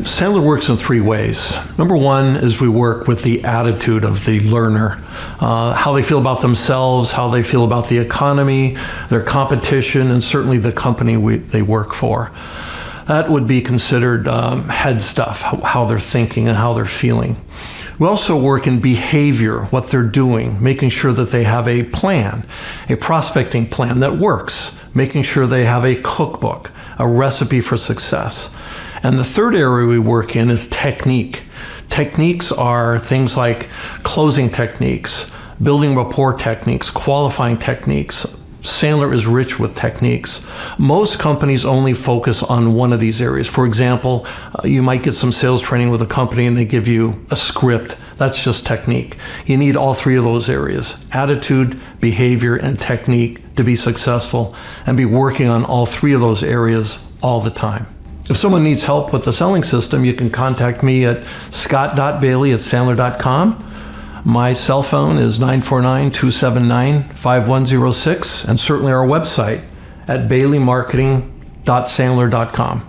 Sandler works in three ways. Number one is we work with the attitude of the learner, how they feel about themselves, how they feel about the economy, their competition, and certainly the company they work for. That would be considered head stuff, how they're thinking and how they're feeling. We also work in behavior, what they're doing, making sure that they have a plan, a prospecting plan that works, making sure they have a cookbook, a recipe for success. And the third area we work in is technique. Techniques are things like closing techniques, building rapport techniques, qualifying techniques. Sandler is rich with techniques. Most companies only focus on one of these areas. For example, you might get some sales training with a company and they give you a script. That's just technique. You need all three of those areas, attitude, behavior, and technique, to be successful and be working on all three of those areas all the time. If someone needs help with the selling system, you can contact me at scott.bailey@sandler.com. My cell phone is 949-279-5106, and certainly our website at baileymarketing.sandler.com.